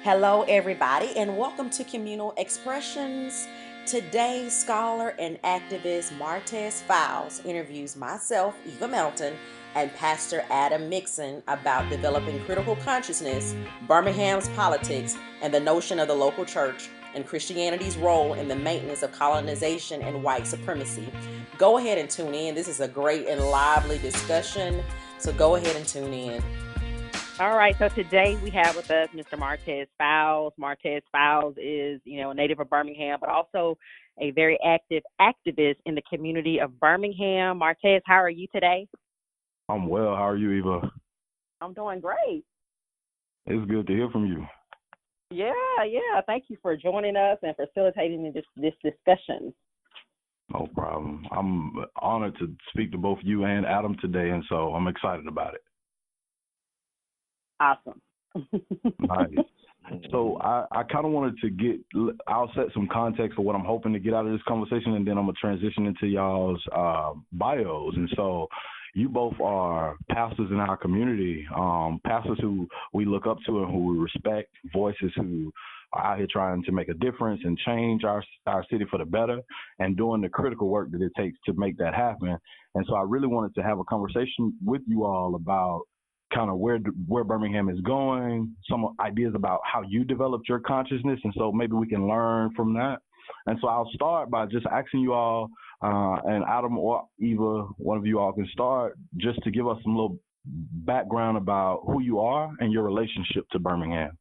Hello, everybody, and welcome to Communal Expressions. Today, scholar and activist Martez Files interviews myself, Eva Melton, and Pastor Adam Mixon about developing critical consciousness, Birmingham's politics, and the notion of the local church and Christianity's role in the maintenance of colonization and white supremacy. Go ahead and tune in. This is a great and lively discussion, so go ahead and tune in. All right, so today we have with us Mr. Martez Files. Martez Files is, a native of Birmingham, but also a very active activist in the community of Birmingham. Martez, how are you today? I'm well. How are you, Eva? I'm doing great. It's good to hear from you. Yeah. Thank you for joining us and facilitating this discussion. No problem. I'm honored to speak to both you and Adam today, and so I'm excited about it. Awesome. Nice. So I kind of wanted to I'll set some context for what I'm hoping to get out of this conversation, and then I'm going to transition into y'all's bios. And so you both are pastors in our community, pastors who we look up to and who we respect, voices who are out here trying to make a difference and change our city for the better and doing the critical work that it takes to make that happen. And so I really wanted to have a conversation with you all about kind of where Birmingham is going, some ideas about how you developed your consciousness, and so maybe we can learn from that. And so I'll start by just asking you all, and Adam or Eva, one of you all can start, just to give us some little background about who you are and your relationship to Birmingham.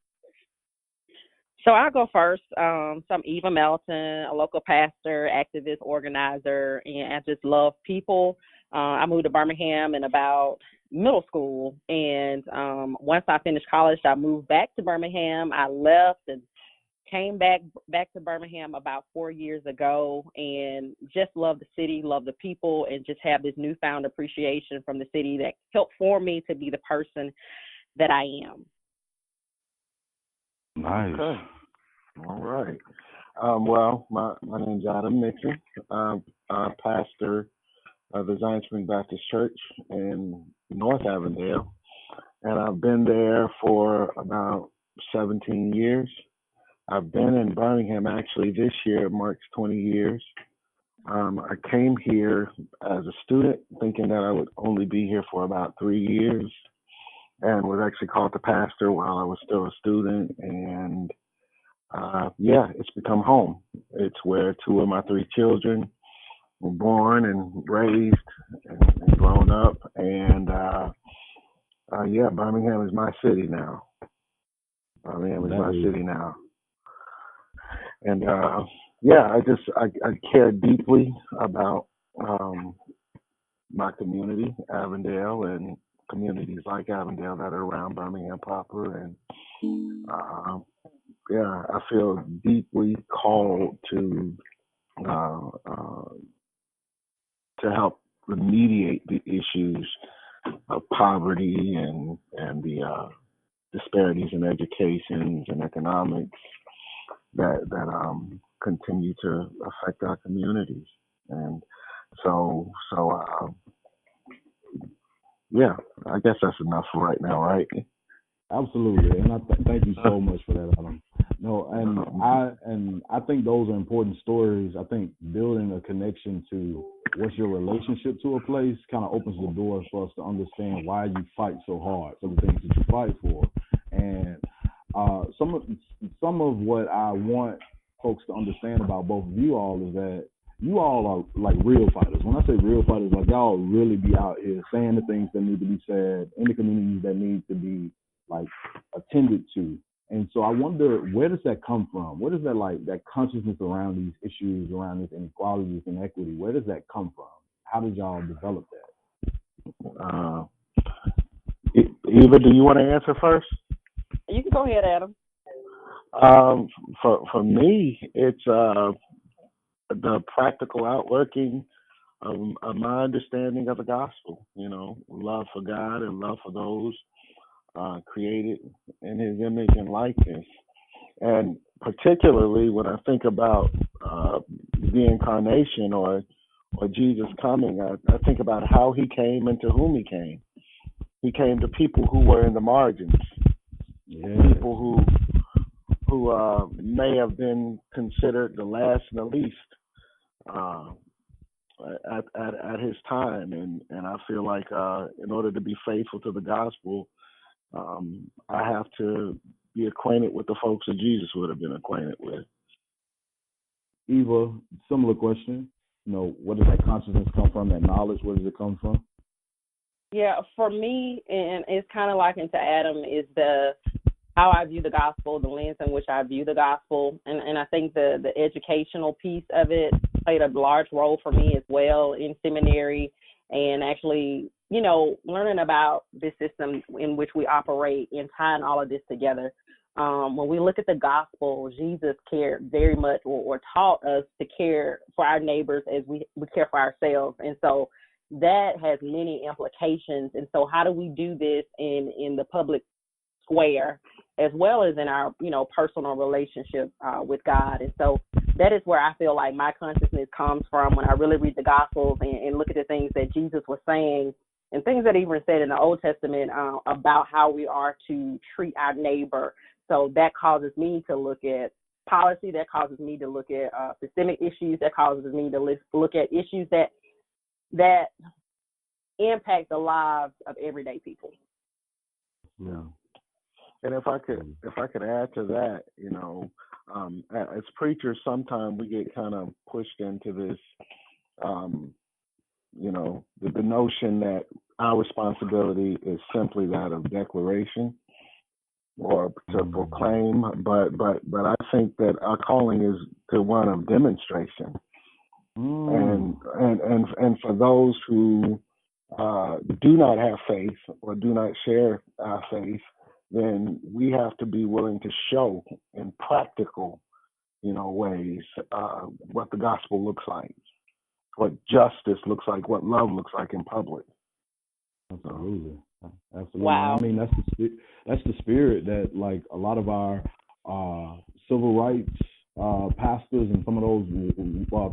So I'll go first. So I'm Eva Melton, a local pastor, activist, organizer, and I just love people. I moved to Birmingham in about middle school, and once I finished college, I moved back to Birmingham. I left and came back to Birmingham about 4 years ago, and just love the city, love the people, and just have this newfound appreciation from the city that helped form me to be the person that I am. Nice. Okay. All right. Well, my name's Adam Mixon. I'm a pastor of the Zion Spring Baptist Church in North Avondale, and I've been there for about 17 years. I've been in Birmingham actually this year, marks 20 years. I came here as a student thinking that I would only be here for about 3 years, and was actually called to pastor while I was still a student, and it's become home. It's where two of my three children were born and raised and grown up, and Birmingham is my city now. And I care deeply about my community, Avondale, and communities like Avondale that are around Birmingham proper, and I feel deeply called to help remediate the issues of poverty and the disparities in education and economics that continue to affect our communities. And so I guess that's enough for right now, right? Absolutely, and I thank you so much for that, Adam. No, and I think those are important stories. I think building a connection to what's your relationship to a place kind of opens the door for us to understand why you fight so hard for the things that you fight for. And some of what I want folks to understand about both of you all is that you all are like real fighters. When I say real fighters, like y'all really be out here saying the things that need to be said in the communities that need to be like attended to. And so I wonder, where does that come from? Where does that consciousness around these issues, around these inequalities and equity, where does that come from? How did y'all develop that? Eva, do you want to answer first? You can go ahead, Adam. For me, it's the practical outworking of my understanding of the gospel. Love for God and love for those created in His image and likeness. And particularly when I think about the incarnation or Jesus coming, I think about how He came and to whom He came. He came to people who were in the margins, people who may have been considered the last and the least uh, at his time, and I feel like in order to be faithful to the gospel, I have to be acquainted with the folks that Jesus would have been acquainted with. Eva, similar question. Where does that consciousness come from? That knowledge, where does it come from? Yeah, for me, and it's kind of like into Adam, is how I view the gospel, the lens in which I view the gospel, and I think the educational piece of it played a large role for me as well in seminary, and actually, learning about this system in which we operate and tying all of this together. When we look at the gospel, Jesus cared very much or taught us to care for our neighbors as we care for ourselves. And so that has many implications. And so how do we do this in the public square as well as in our, personal relationship with God? And so that is where I feel like my consciousness comes from when I really read the Gospels and look at the things that Jesus was saying and things that he even said in the Old Testament about how we are to treat our neighbor. So that causes me to look at policy, that causes me to look at systemic issues, that causes me to look at issues that impact the lives of everyday people. Yeah. And if I could add to that, as preachers, sometimes we get kind of pushed into this, the notion that our responsibility is simply that of declaration or to proclaim, but I think that our calling is to one of demonstration. And for those who do not have faith or do not share our faith, then we have to be willing to show in practical, ways what the gospel looks like, what justice looks like, what love looks like in public. Absolutely. Wow. I mean, that's the spirit that, like, a lot of our civil rights pastors and some of those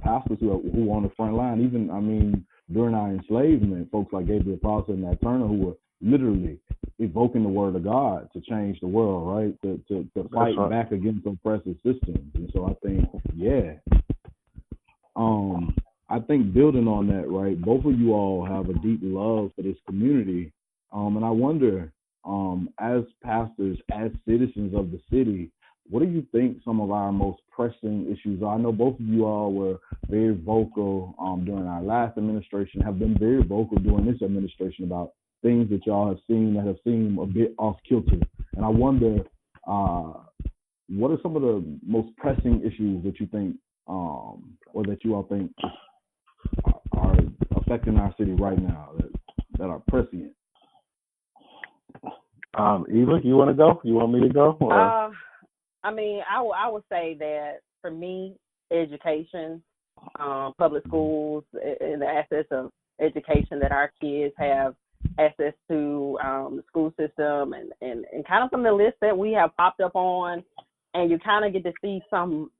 pastors who are on the front line, even, during our enslavement, folks like Gabriel Prosser and Nat Turner, who were literally evoking the word of God to change the world, right? To fight back against oppressive systems. And so I think, I think building on that, right, both of you all have a deep love for this community. And I wonder, as pastors, as citizens of the city, what do you think some of our most pressing issues are? I know both of you all were very vocal during our last administration, have been very vocal during this administration about things that y'all have seen that have seemed a bit off kilter. And I wonder, what are some of the most pressing issues that you think, or that you all think are affecting our city right now that are prescient? Eva, you want to go? You want me to go? I would say that for me, education, public schools, and the access of education that our kids have access to, the school system, and kind of from the list that we have popped up on, and you kind of get to see some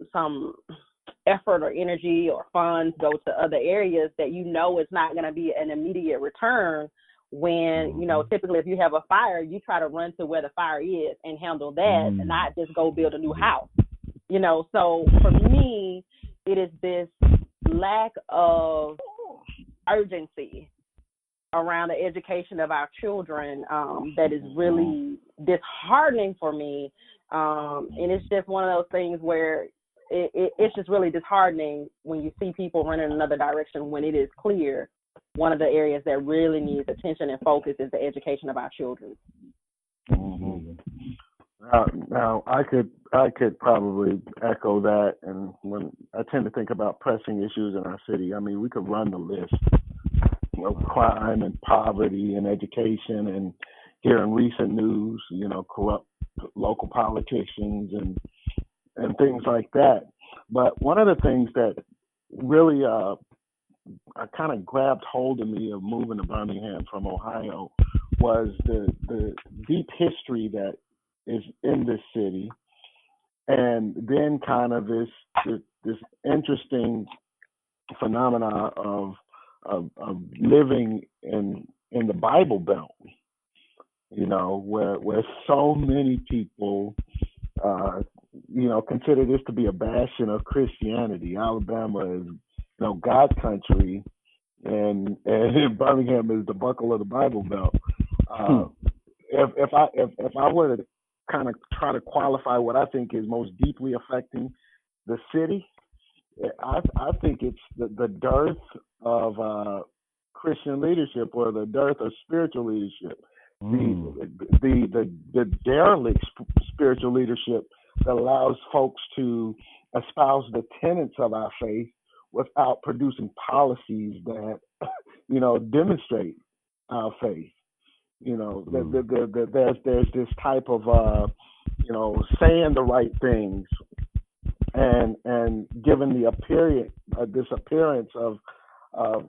effort or energy or funds go to other areas that is not going to be an immediate return. When, typically if you have a fire, you try to run to where the fire is and handle that, and not just go build a new house. So for me, it is this lack of urgency around the education of our children that is really disheartening for me. And it's just one of those things where it's just really disheartening when you see people running another direction when it is clear one of the areas that really needs attention and focus is the education of our children. Mm-hmm. Now, I could probably echo that, and when I tend to think about pressing issues in our city, we could run the list of crime and poverty and education, and here in recent news, corrupt local politicians and things like that. But one of the things that really kind of grabbed hold of me of moving to Birmingham from Ohio was the deep history that is in this city, and then kind of this interesting phenomena of living in the Bible Belt, where so many people consider this to be a bastion of Christianity. Alabama is, God's country, and Birmingham is the buckle of the Bible Belt. If I were to kind of try to qualify what I think is most deeply affecting the city, I think it's the dearth of Christian leadership, or the dearth of spiritual leadership, the derelict spiritual leadership that allows folks to espouse the tenets of our faith without producing policies that demonstrate our faith. There's this type of saying the right things and given the this appearance of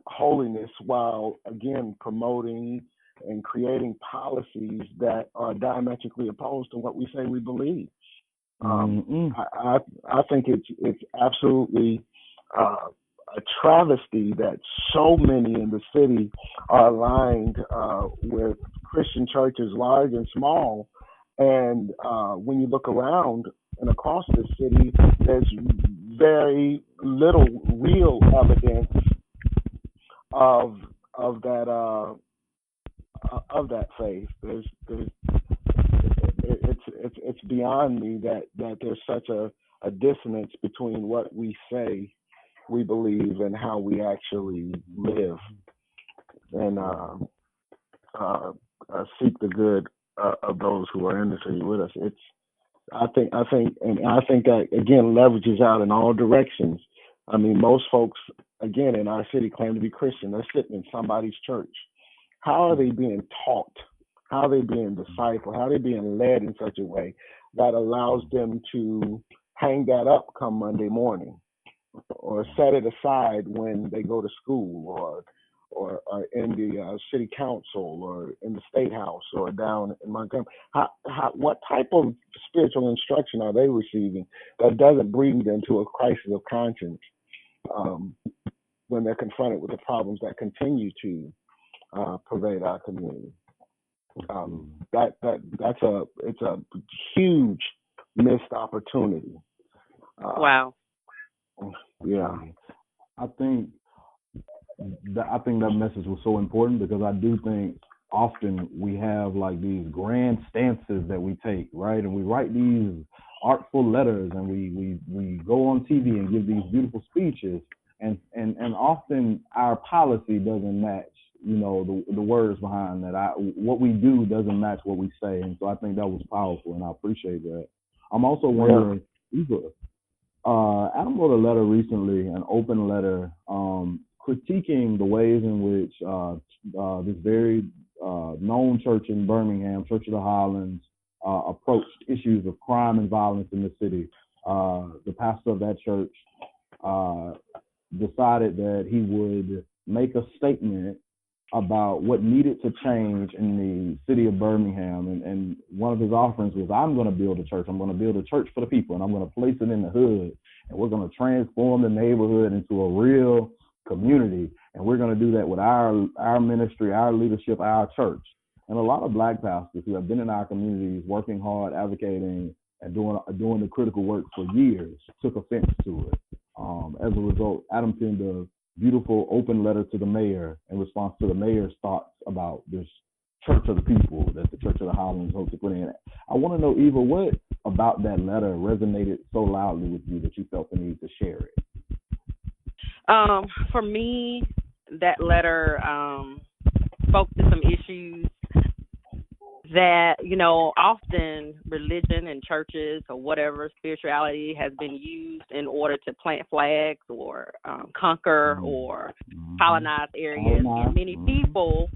holiness, while again promoting and creating policies that are diametrically opposed to what we say we believe. I think it's absolutely a travesty that so many in the city are aligned with Christian churches, large and small. And when you look around and across the city, there's very little real evidence of that faith. It's beyond me that there's such a dissonance between what we say we believe and how we actually live, and seek the good of those who are in the city with us. I think that again leverages out in all directions. I mean, most folks again in our city claim to be Christian. They're sitting in somebody's church. How are they being taught? How are they being discipled? How are they being led in such a way that allows them to hang that up come Monday morning, or set it aside when they go to school, or in the city council, or in the state house, or down in Montgomery? What type of spiritual instruction are they receiving that doesn't bring them to a crisis of conscience when they're confronted with the problems that continue to pervade our community? It's a huge missed opportunity. Wow. Yeah, I think that message was so important, because I do think often we have like these grand stances that we take, right? And we write these artful letters, and we go on TV and give these beautiful speeches, and often our policy doesn't match, the words behind that. What we do doesn't match what we say, and so I think that was powerful, and I appreciate that. I'm also wondering, Adam wrote a letter recently, an open letter, critiquing the ways in which this very known church in Birmingham, Church of the Highlands, approached issues of crime and violence in the city. The pastor of that church decided that he would make a statement about what needed to change in the city of Birmingham. And one of his offerings was, I'm going to build a church. I'm going to build a church for the people, and I'm going to place it in the hood. And we're going to transform the neighborhood into a real community. And we're going to do that with our ministry, our leadership, our church. And a lot of Black pastors who have been in our communities working hard, advocating, and doing the critical work for years took offense to it. As a result, Adam penned a beautiful open letter to the mayor in response to the mayor's thoughts about this church of the people that the Church of the Highlands hopes to put in. I want to know, Eva, what about that letter resonated so loudly with you that you felt the need to share it? For me, that letter spoke to some issues that, often religion and churches or whatever, spirituality has been used in order to plant flags or conquer or colonize areas. And many people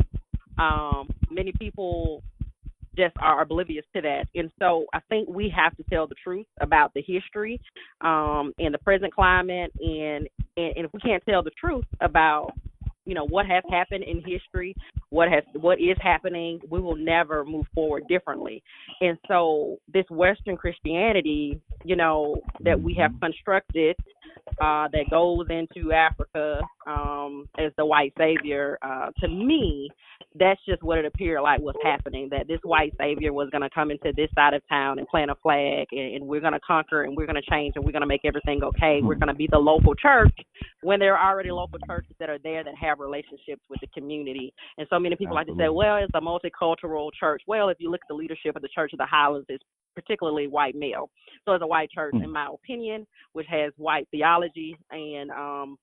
just are oblivious to that. And so I think we have to tell the truth about the history and the present climate. And if we can't tell the truth about what has happened in history, what is happening, we will never move forward differently. And so this Western Christianity, that we have constructed that goes into Africa as the white savior, to me, that's just what it appeared like was happening, that this white savior was going to come into this side of town and plant a flag, and we're going to conquer, and we're going to change, and we're going to make everything okay. We're going to be the local church when there are already local churches that are there that have relationships with the community. And so many people like to say, well, it's a multicultural church. Well, if you look at the leadership of the Church of the Highlands, it's particularly white male. So it's a white church, in my opinion, which has white theology, and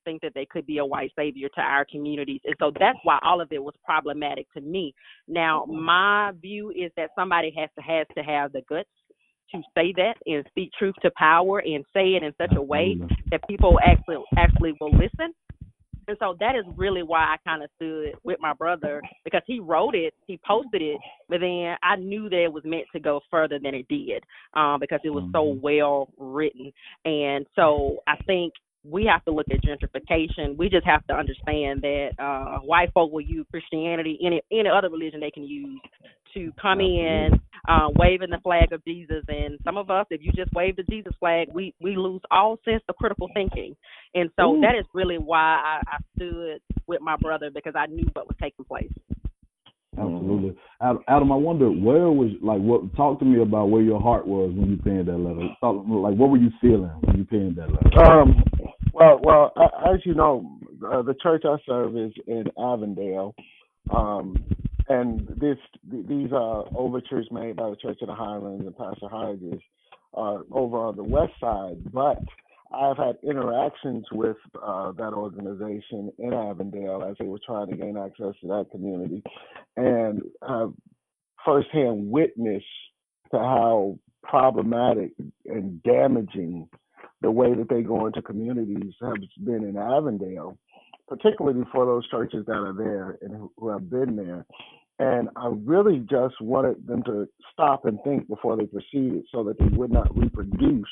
think that they could be a white savior to our communities. And so that's why all of it was problematic to me. Now, my view is that somebody has to have the guts to say that and speak truth to power and say it in such a way that people actually will listen. And so that is really why I kind of stood with my brother, because he wrote it, he posted it, but then I knew that it was meant to go further than it did, because it was so well written. And so I think we have to look at gentrification. We just have to understand that white folk will use Christianity, any other religion they can use, to come in, waving the flag of Jesus. And some of us, if you just wave the Jesus flag, we lose all sense of critical thinking. And so that is really why I stood with my brother, because I knew what was taking place. Absolutely. Adam, I wonder talk to me about where your heart was when you penned that letter. What were you feeling when you penned that letter? Well, as you know, the church I serve is in Avondale, and these are overtures made by the Church of the Highlands and Pastor Hodges over on the west side. But I've had interactions with that organization in Avondale as they were trying to gain access to that community, and firsthand witness to how problematic and damaging the way that they go into communities has been in Avondale, particularly for those churches that are there and who have been there. And I really just wanted them to stop and think before they proceeded, so that they would not reproduce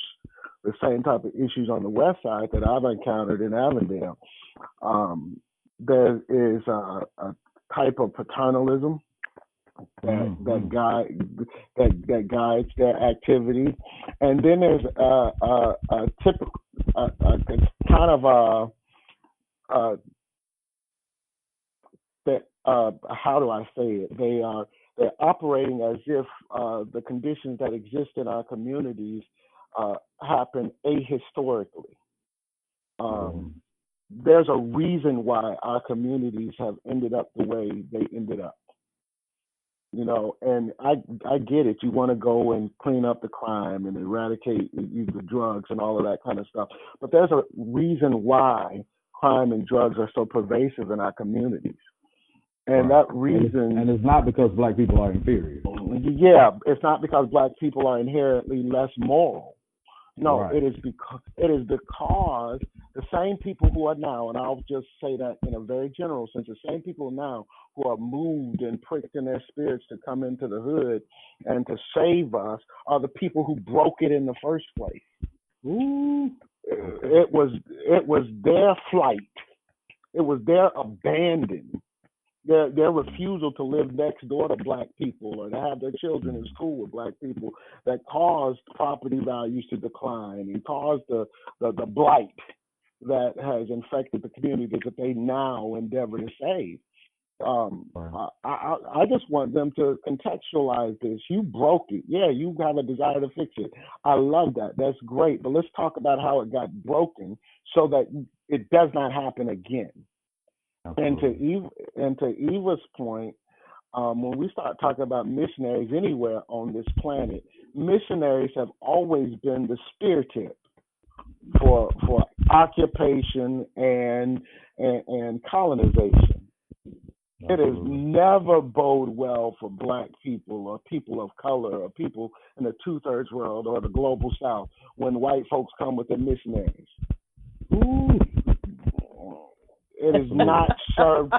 the same type of issues on the west side that I've encountered in Avondale. There is a type of paternalism that guides their activity, and then there's a typical kind of how do I say it? They're operating as if the conditions that exist in our communities happen ahistorically. There's a reason why our communities have ended up the way they ended up. And I get it. You want to go and clean up the crime and eradicate the drugs and all of that kind of stuff. But there's a reason why crime and drugs are so pervasive in our communities. And that reason... And it's not because black people are inferior. Yeah, it's not because black people are inherently less moral. No, it is because the same people who are now, and I'll just say that in a very general sense, the same people now who are moved and pricked in their spirits to come into the hood and to save us are the people who broke it in the first place. It was their flight. It was their abandon. Their refusal to live next door to black people or to have their children in school with black people that caused property values to decline and caused the blight that has infected the communities that they now endeavor to save. I just want them to contextualize this. You broke it. Yeah, you have a desire to fix it. I love that. That's great. But let's talk about how it got broken so that it does not happen again. Absolutely. And to Eva's point, when we start talking about missionaries anywhere on this planet, missionaries have always been the spear tip for occupation and colonization. Absolutely. It has never bode well for black people or people of color or people in the 2/3 world or the global South when white folks come with their missionaries. It is not served.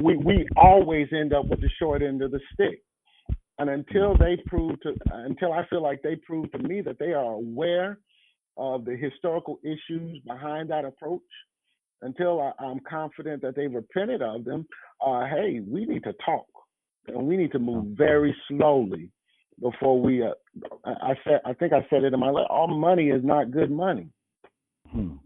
We always end up with the short end of the stick. And until I feel like they prove to me that they are aware of the historical issues behind that approach, until I'm confident that they've repented of them, hey, we need to talk. And we need to move very slowly before we, I think I said it in my letter, all money is not good money. Hmm.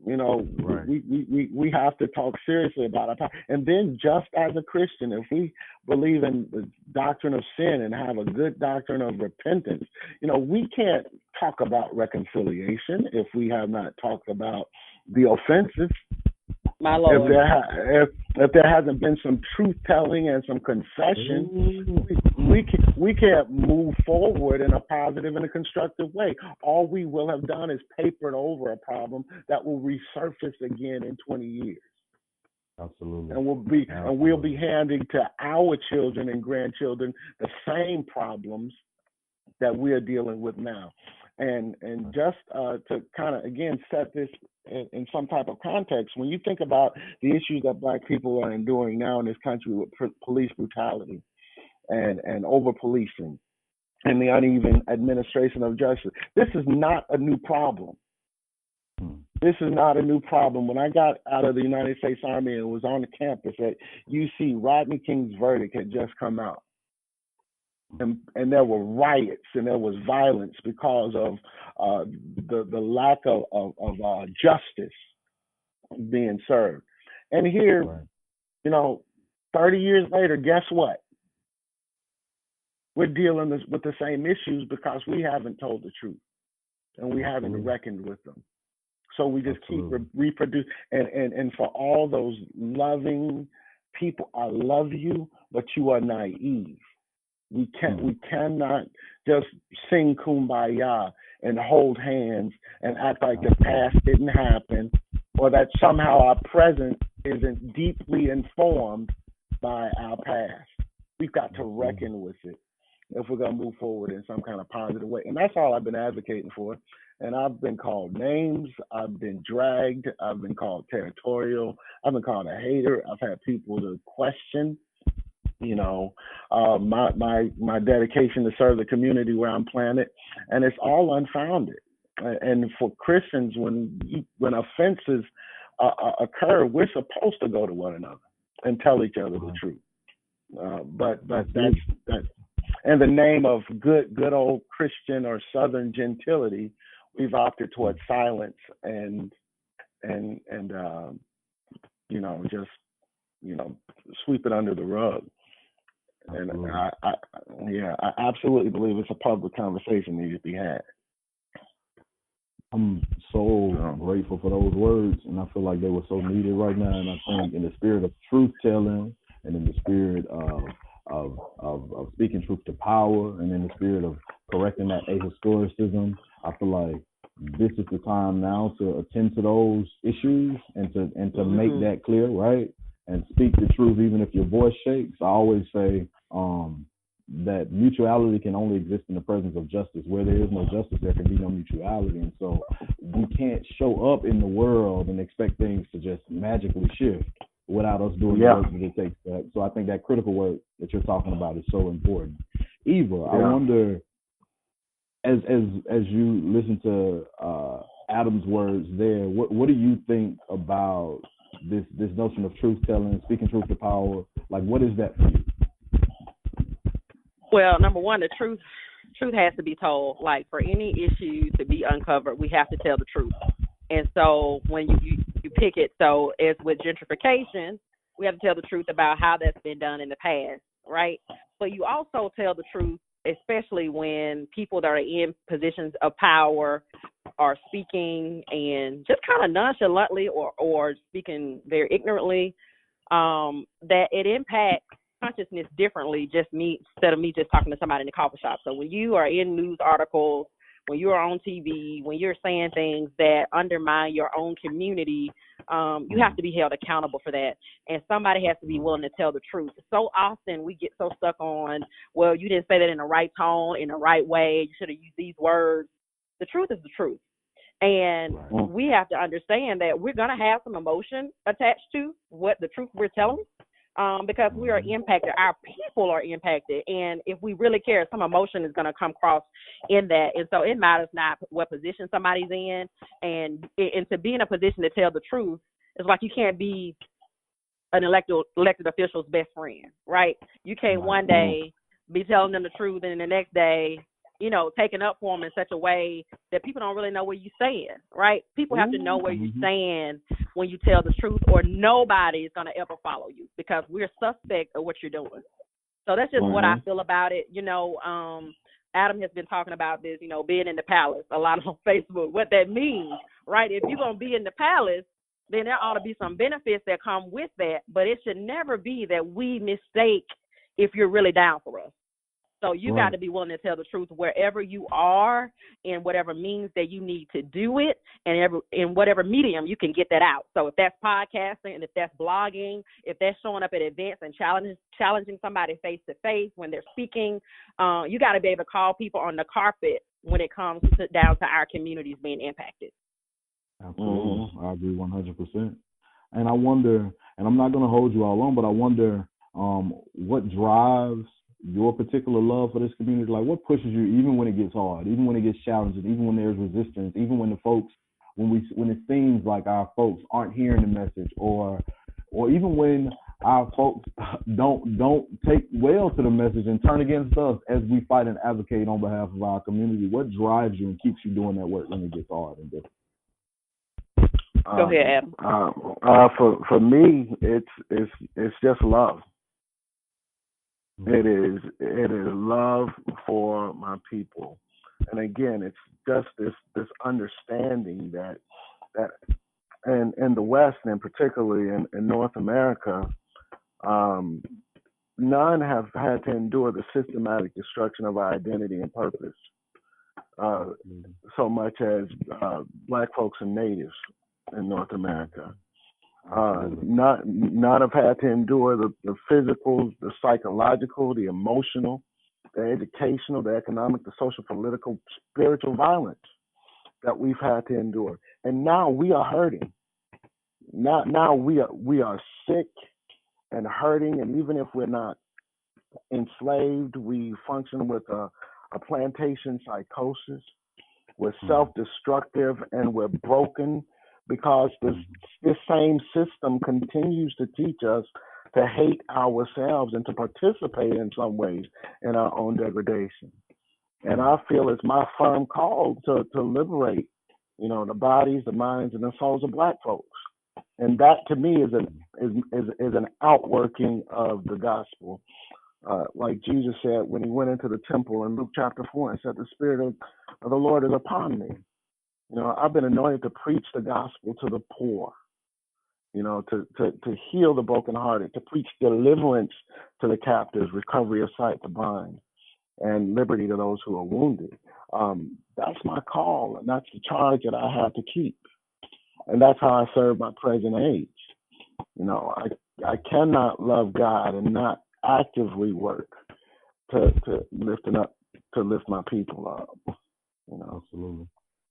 You know, Right. we have to talk seriously about our power. And then, just as a Christian, if we believe in the doctrine of sin and have a good doctrine of repentance, you know, we can't talk about reconciliation if we have not talked about the offenses. My If Lord. if there hasn't been some truth telling and some confession, we can't move forward in a positive and a constructive way. All we will have done is papered over a problem that will resurface again in 20 years. Absolutely. And we'll be handing to our children and grandchildren the same problems that we're dealing with now. And just to kind of again set this in some type of context, when you think about the issues that Black people are enduring now in this country with police brutality and over policing and the uneven administration of justice, this is not a new problem. This is not a new problem. When I got out of the United States Army and was on the campus at UC, Rodney King's verdict had just come out. And there were riots and there was violence because of the lack of justice being served. And here, Right. you know, 30 years later, guess what? We're dealing with the same issues because we haven't told the truth and we haven't reckoned with them. So we just keep reproducing. And for all those loving people, I love you, but you are naive. We cannot just sing kumbaya and hold hands and act like the past didn't happen or that somehow our present isn't deeply informed by our past. We've got to reckon with it if we're going to move forward in some kind of positive way. And that's all I've been advocating for. And I've been called names. I've been dragged. I've been called territorial. I've been called a hater. I've had people to question my dedication to serve the community where I'm planted, and it's all unfounded. And for Christians, when offenses occur, we're supposed to go to one another and tell each other the truth. But that's in the name of good old Christian or Southern gentility, we've opted towards silence and just sweep it under the rug. And I absolutely believe it's a public conversation that needs to be had. I'm so grateful for those words, and I feel like they were so needed right now. And I think in the spirit of truth telling, and in the spirit of speaking truth to power, and in the spirit of correcting that ahistoricism, I feel like this is the time now to attend to those issues and to make that clear, right? And speak the truth, even if your voice shakes. I always say that mutuality can only exist in the presence of justice. Where there is no justice, there can be no mutuality. And so we can't show up in the world and expect things to just magically shift without us doing the work that it takes. So I think that critical work that you're talking about is so important. Eva, I wonder, as you listen to Adam's words there, what do you think about this notion of truth telling, speaking truth to power? Like, what is that for you? Well, number one, the truth has to be told. Like, for any issue to be uncovered, we have to tell the truth. And so when you pick it, so as with gentrification, we have to tell the truth about how that's been done in the past, right? But you also tell the truth, especially when people that are in positions of power are speaking and just kind of nonchalantly or speaking very ignorantly, that it impacts consciousness differently, instead of me just talking to somebody in the coffee shop. So when you are in news articles, when you're on TV, when you're saying things that undermine your own community, you have to be held accountable for that. And somebody has to be willing to tell the truth. So often we get so stuck on, well, you didn't say that in the right tone, in the right way. You should have used these words. The truth is the truth. And we have to understand that we're going to have some emotion attached to what the truth we're telling. Because we are impacted, our people are impacted, and if we really care, some emotion is going to come across in that. And so it matters not what position somebody's in, and to be in a position to tell the truth, it's like you can't be an elected official's best friend, right? You can't one day be telling them the truth, and the next day taken up for them in such a way that people don't really know where you stand, right? People have to know where you stand when you tell the truth, or nobody's going to ever follow you because we're suspect of what you're doing. So that's just what I feel about it. Adam has been talking about this, being in the palace a lot on Facebook, what that means, right? If you're going to be in the palace, then there ought to be some benefits that come with that, but it should never be that we mistake if you're really down for us. So you got to be willing to tell the truth wherever you are, in whatever means that you need to do it, and in whatever medium you can get that out. So if that's podcasting, and if that's blogging, if that's showing up at events and challenging somebody face to face when they're speaking, you got to be able to call people on the carpet when it comes down to our communities being impacted. Absolutely. I agree 100%. And I wonder, and I'm not going to hold you all on, but I wonder what drives your particular love for this community. Like, what pushes you even when it gets hard, even when it gets challenging, even when there's resistance, even when the folks, when it seems like our folks aren't hearing the message, or even when our folks don't take well to the message and turn against us as we fight and advocate on behalf of our community. What drives you and keeps you doing that work when it gets hard and difficult? Go ahead, Adam. For me, it's just love. It is love for my people, and again, it's just this understanding that in the West, and particularly in North America, none have had to endure the systematic destruction of our identity and purpose, so much as Black folks and Natives in North America. Not have had to endure the physical, the psychological, the emotional, the educational, the economic, the social, political, spiritual violence that we've had to endure. And now we are hurting. Now we are sick and hurting, and even if we're not enslaved, we function with a plantation psychosis. We're self-destructive and we're broken, because this same system continues to teach us to hate ourselves and to participate in some ways in our own degradation. And I feel it's my firm call to liberate, the bodies, the minds, and the souls of Black folks. And that, to me, is an outworking of the gospel. Like Jesus said when he went into the temple in Luke chapter 4 and said, "The Spirit of the Lord is upon me. I've been anointed to preach the gospel to the poor, to heal the brokenhearted, to preach deliverance to the captives, recovery of sight to blind, and liberty to those who are wounded." That's my call, and that's the charge that I have to keep. And that's how I serve my present age. I cannot love God and not actively work to lift my people up. Absolutely.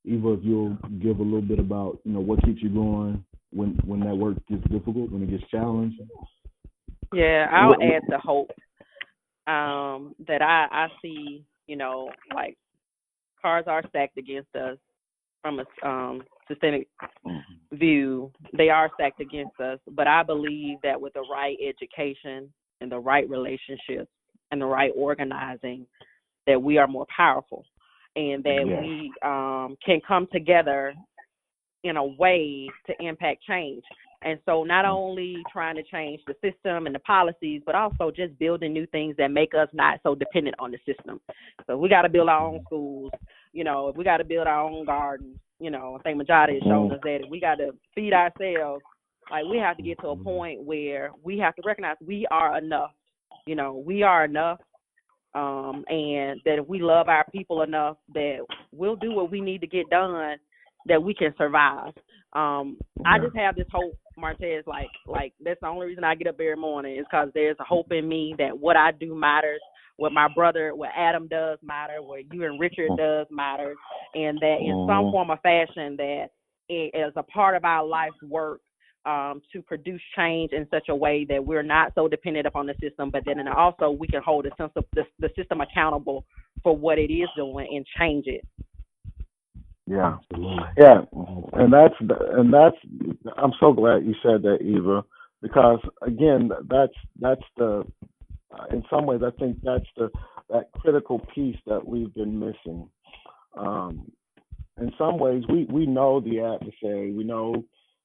Eva, if you'll give a little bit about, what keeps you going when that work gets difficult, when it gets challenging. Yeah, I'll add the hope that I see, like cars are stacked against us from a systemic view. They are stacked against us, but I believe that with the right education and the right relationships and the right organizing, that we are more powerful. And that we can come together in a way to impact change. And so not only trying to change the system and the policies, but also just building new things that make us not so dependent on the system. So we got to build our own schools. If we got to build our own gardens, I think Majada has shown us that if we got to feed ourselves, like we have to get to a point where we have to recognize we are enough. We are enough. And that if we love our people enough, that we'll do what we need to get done, that we can survive. I just have this hope, Martez, like that's the only reason I get up every morning is because there's a hope in me that what I do matters, what Adam does matter, what you and Richard does matter, and that in some form or fashion that it is a part of our life's work to produce change in such a way that we're not so dependent upon the system, but then also we can hold a sense of the system accountable for what it is doing and change it. Yeah, yeah, and that's. I'm so glad you said that, Eva, because again, that's the. In some ways, I think that's the that critical piece that we've been missing. Um, in some ways, we know the adversary, we know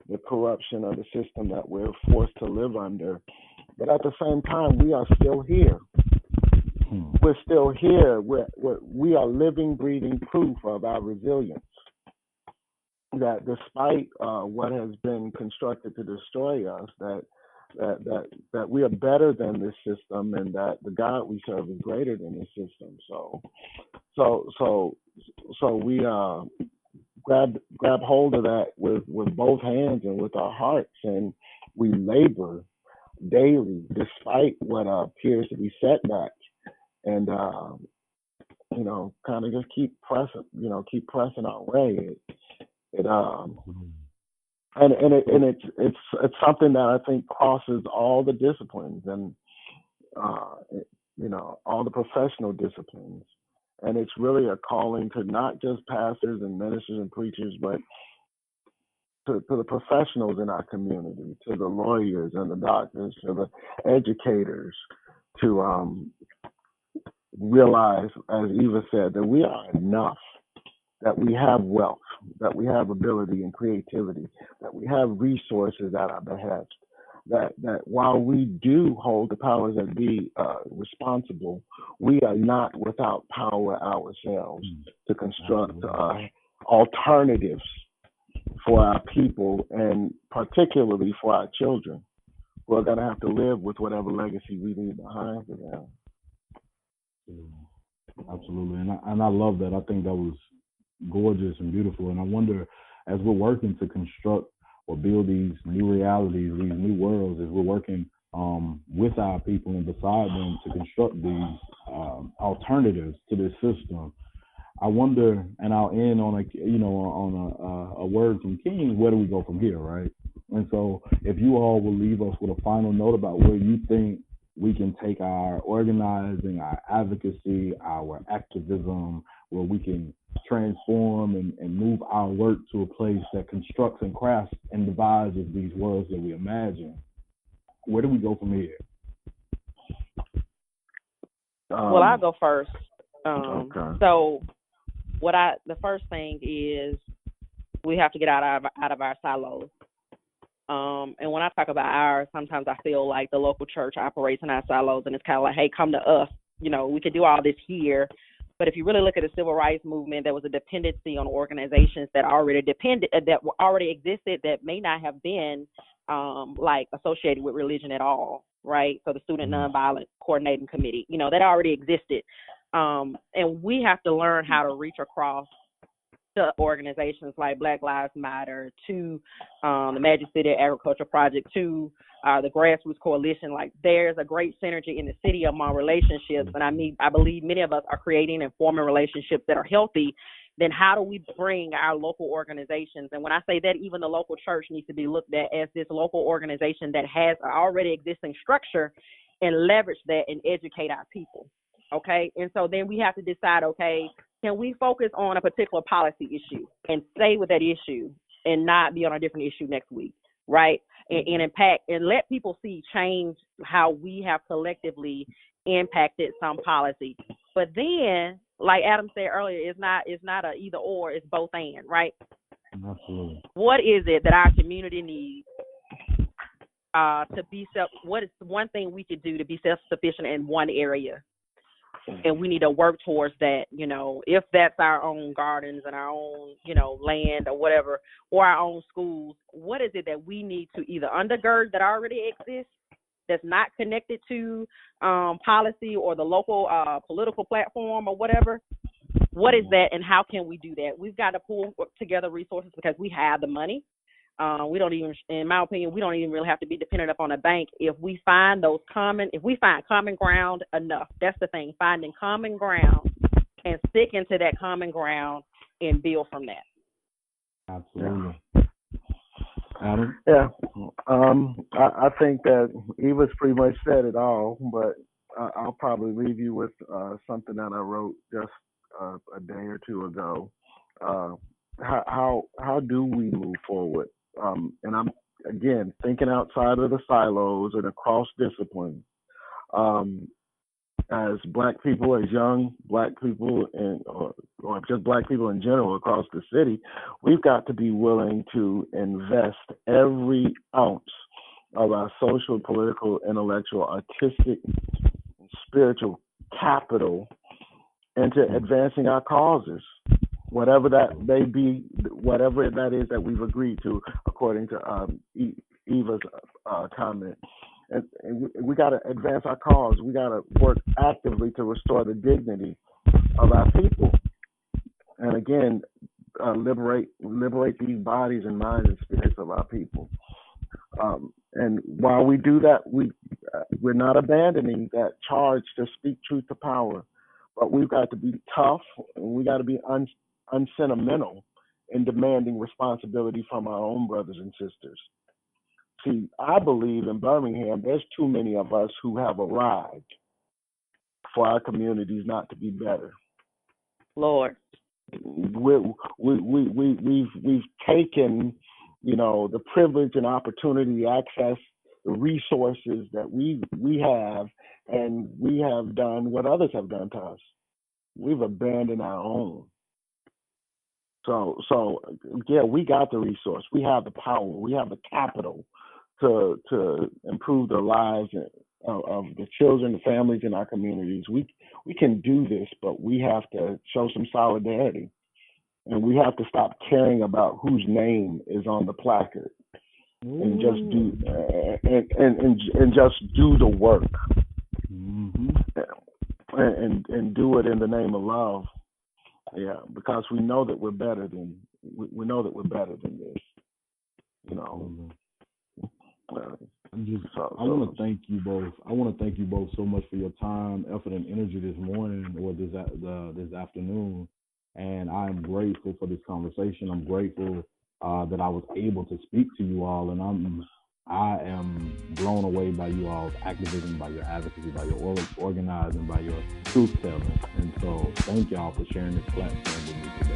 the corruption of the system that we're forced to live under, but at the same time, we are still here. We're still here. We are living, breathing proof of our resilience. That despite what has been constructed to destroy us, that we are better than this system, and that the God we serve is greater than this system. So so we grab hold of that with both hands and with our hearts, and we labor daily despite what appears to be setbacks, and kind of just keep pressing our way. It it's something that I think crosses all the disciplines, and all the professional disciplines, and it's really a calling to not just pastors and ministers and preachers, but to the professionals in our community, to the lawyers and the doctors, to the educators, to realize, as Eva said, that we are enough, that we have wealth, that we have ability and creativity, that we have resources at our behest, that while we do hold the powers that be responsible, we are not without power ourselves to construct alternatives for our people, and particularly for our children, who are going to have to live with whatever legacy we leave behind for them. Absolutely, and I love that. I think that was gorgeous and beautiful. And I wonder, as we're working to construct or build these new realities, these new worlds, as we're working with our people and beside them to construct these alternatives to this system, I wonder, and I'll end on a word from King. Where do we go from here, right? And so, if you all will leave us with a final note about where you think we can take our organizing, our advocacy, our activism, where we can transform and move our work to a place that constructs and crafts and devises these worlds that we imagine. Where do we go from here? Well, I'll go first. Okay. So, the first thing is we have to get out of our silos. And when I talk about ours, sometimes I feel like the local church operates in our silos, and it's kind of like, hey, come to us. We can do all this here. But if you really look at the civil rights movement, there was a dependency on organizations that already existed, that may not have been associated with religion at all, right? So the Student Nonviolent Coordinating Committee, that already existed. And we have to learn how to reach across to organizations like Black Lives Matter, to the Magic City Agriculture Project, to the Grassroots Coalition. Like, there's a great synergy in the city among relationships, and I believe many of us are creating and forming relationships that are healthy. Then how do we bring our local organizations? And when I say that, even the local church needs to be looked at as this local organization that has an already existing structure, and leverage that and educate our people. Okay, and so then we have to decide, okay, can we focus on a particular policy issue and stay with that issue and not be on a different issue next week, right? And impact and let people see change, how we have collectively impacted some policy. But then, like Adam said earlier, it's not a either or, it's both and, right? Absolutely. What is it that our community needs to be what is one thing we could do to be self-sufficient in one area? And we need to work towards that, if that's our own gardens and our own, land or whatever, or our own schools. What is it that we need to either undergird that already exists, that's not connected to policy or the local political platform or whatever? What is that, and how can we do that? We've got to pull together resources because we have the money. We don't even, in my opinion, we don't even really have to be dependent upon a bank. If we find common ground enough, that's the thing, finding common ground and sticking to that common ground and build from that. Absolutely. Adam? Yeah. I think that Eva's pretty much said it all, but I'll probably leave you with something that I wrote just a day or two ago. How do we move forward? And I'm, again, thinking outside of the silos and across disciplines. as black people, as young black people, and or just black people in general across the city, we've got to be willing to invest every ounce of our social, political, intellectual, artistic, and spiritual capital into advancing our causes, whatever that may be, whatever that is that we've agreed to, according to Eva's comment. And we got to advance our cause. We got to work actively to restore the dignity of our people, and again, liberate these bodies and minds and spirits of our people. And while we do that, we're not abandoning that charge to speak truth to power, but we've got to be tough and we got to be unsentimental in demanding responsibility from our own brothers and sisters. See, I believe in Birmingham, there's too many of us who have arrived for our communities not to be better. Lord, we've taken, the privilege and opportunity, access, the resources that we have, and we have done what others have done to us. We've abandoned our own. So yeah, we got the resource. We have the power. We have the capital to improve the lives of the children, the families in our communities. We can do this, but we have to show some solidarity, and we have to stop caring about whose name is on the placard, and just do and just do the work, and do it in the name of love. Yeah, because we know that we're better than this. I want to thank you both. I want to thank you both so much for your time, effort, and energy this morning or this afternoon. And I am grateful for this conversation. I'm grateful that I was able to speak to you all, and I am blown away by you all's activism, by your advocacy, by your organizing, by your truth telling. And so, thank y'all for sharing this platform with me today.